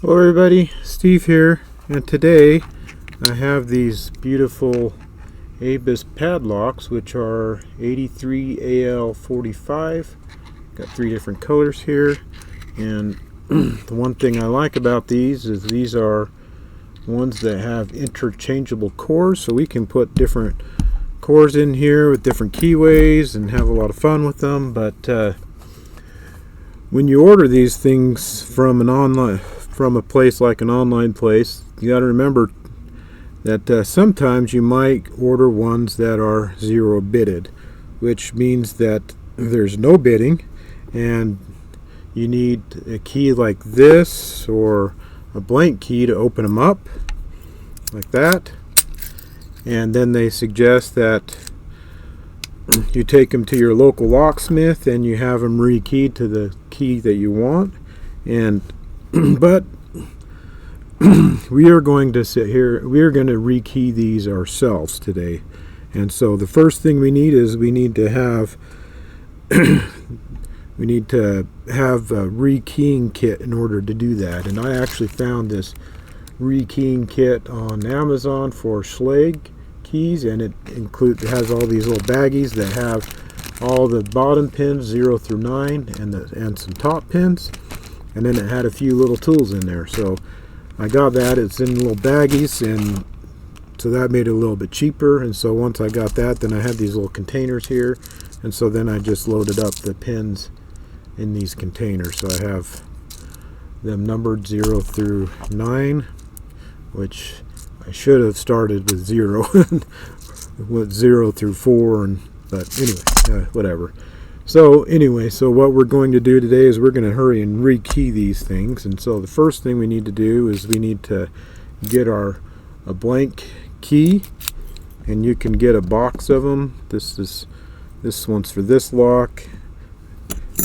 Hello everybody, Steve here, and today I have these beautiful Abus padlocks, which are 83AL45. Got three different colors here, and the one thing I like about these is these are ones that have interchangeable cores, so we can put different cores in here with different keyways and have a lot of fun with them. But when you order these things from a place like an online place, you got to remember that sometimes you might order ones that are zero bitted, which means that there's no bitting and you need a key like this or a blank key to open them up like that. And then they suggest that you take them to your local locksmith and you have them rekeyed to the key that you want. And but we are going to sit here, we are going to rekey these ourselves today. And so the first thing we need is we need to have a rekeying kit in order to do that. And I actually found this rekeying kit on Amazon for Schlage keys, and it has all these little baggies that have all the bottom pins 0 through 9 and some top pins, and then it had a few little tools in there. So I got that. It's in little baggies, and so that made it a little bit cheaper. And so once I got that, then I had these little containers here, and so then I just loaded up the pins in these containers. So I have them numbered 0 through 9, which I should have started with 0 with 0 through 4, but anyway, whatever. So what we're going to do today is we're going to hurry and rekey these things. And so the first thing we need to do is we need to get a blank key, and you can get a box of them. This one's for this lock.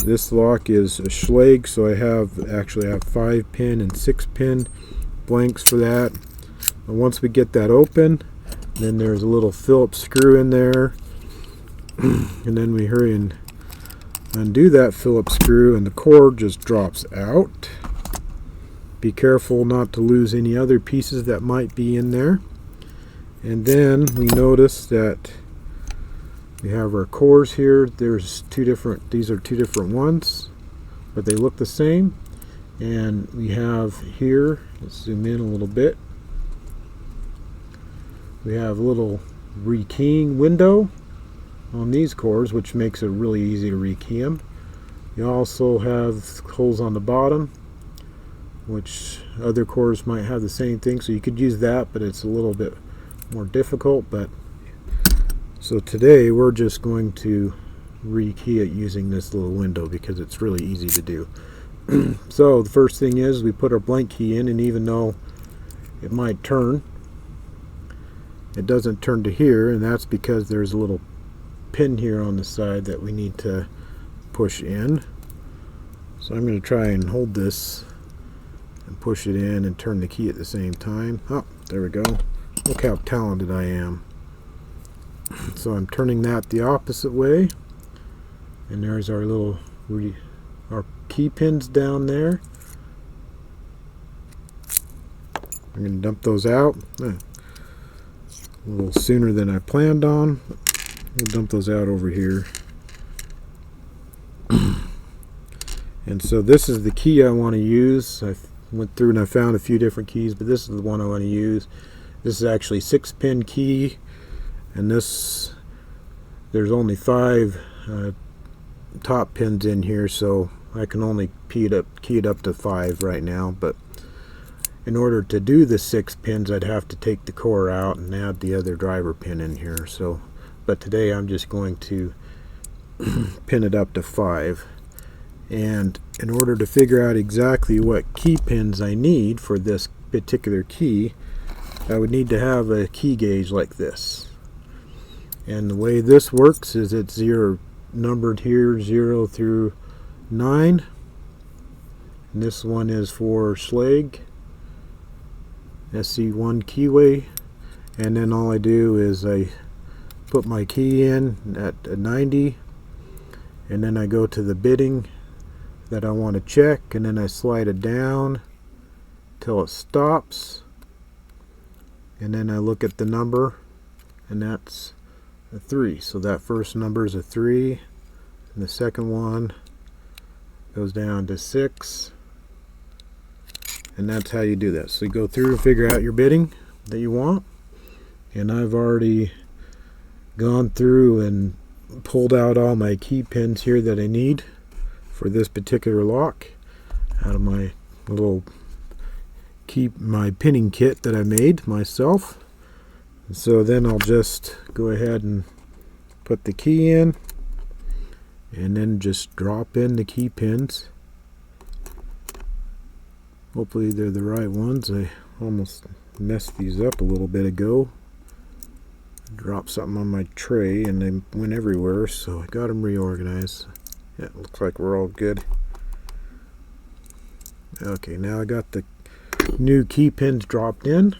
This lock is a Schlage, so I actually have 5-pin and 6-pin blanks for that. And once we get that open, then there's a little Phillips screw in there, and then we hurry and undo that Phillips screw, and the cord just drops out. Be careful not to lose any other pieces that might be in there. And then we notice that we have our cores here. These are two different ones, but they look the same. And we have here, let's zoom in a little bit, we have a little rekeying window on these cores, which makes it really easy to rekey them. You also have holes on the bottom, which other cores might have the same thing, so you could use that, but it's a little bit more difficult. But so today we're just going to rekey it using this little window because it's really easy to do. So the first thing is we put our blank key in, and even though it might turn, it doesn't turn to here, and that's because there's a little pin here on the side that we need to push in. So I'm going to try and hold this and push it in and turn the key at the same time. Oh, there we go. Look how talented I am. So I'm turning that the opposite way, and there's our our key pins down there. I'm going to dump those out a little sooner than I planned on. We'll dump those out over here. And so this is the key I want to use. I went through and I found a few different keys, but this is the one I want to use. This is actually 6-pin key, and there's only 5 top pins in here, so I can only key it up to 5 right now. But in order to do the 6 pins, I'd have to take the core out and add the other driver pin in here. But today I'm just going to pin it up to 5. And in order to figure out exactly what key pins I need for this particular key, I would need to have a key gauge like this. And the way this works is it's numbered here 0 through 9. And this one is for Schlage SC1 keyway. And then all I do is I put my key in at a 90, and then I go to the bitting that I want to check, and then I slide it down, till it stops, and then I look at the number, and that's a 3. So that first number is a 3, and the second one goes down to 6, and that's how you do that. So you go through and figure out your bidding that you want, and I've already gone through and pulled out all my key pins here that I need for this particular lock out of my little my pinning kit that I made myself. And so then I'll just go ahead and put the key in, and then just drop in the key pins. Hopefully they're the right ones. I almost messed these up a little bit ago. Dropped something on my tray and they went everywhere, so I got them reorganized. Yeah, it looks like we're all good. Okay, now I got the new key pins dropped in.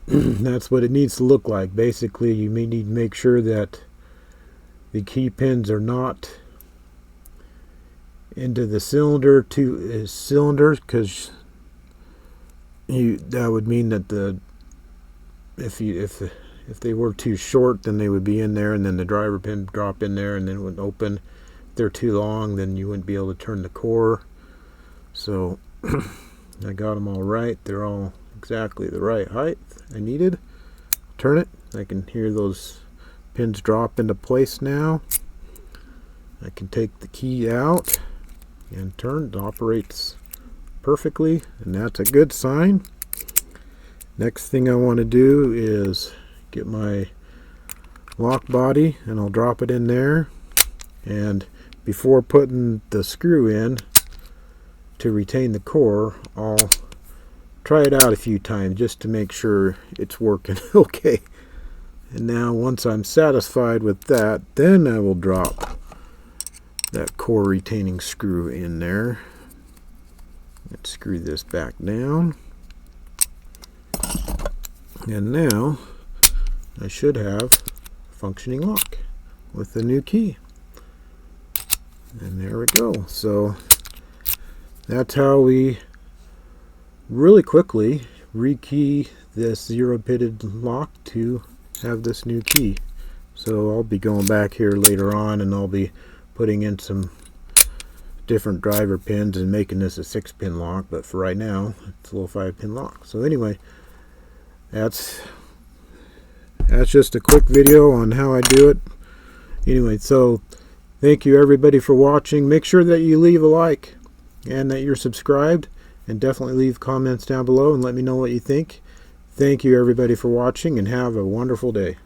That's what it needs to look like. Basically, you may need to make sure that the key pins are not into the cylinder because that would mean that if they were too short, then they would be in there, and then the driver pin drop in there and then it wouldn't open. If they're too long, then you wouldn't be able to turn the core. So I got them all right. They're all exactly the right height I needed. Turn it. I can hear those pins drop into place now. I can take the key out and turn. It operates perfectly, and that's a good sign. Next thing I want to do is get my lock body, and I'll drop it in there, and before putting the screw in to retain the core, I'll try it out a few times just to make sure it's working okay. And now once I'm satisfied with that, then I will drop that core retaining screw in there. Let's screw this back down. And now I should have a functioning lock with the new key. And there we go. So that's how we really quickly rekey this zero-pitted lock to have this new key. So I'll be going back here later on, and I'll be putting in some different driver pins and making this a 6-pin lock, but for right now it's a little 5-pin lock. So anyway, that's just a quick video on how I do it. Anyway, so thank you everybody for watching. Make sure that you leave a like and that you're subscribed, and definitely leave comments down below and let me know what you think. Thank you everybody for watching, and have a wonderful day.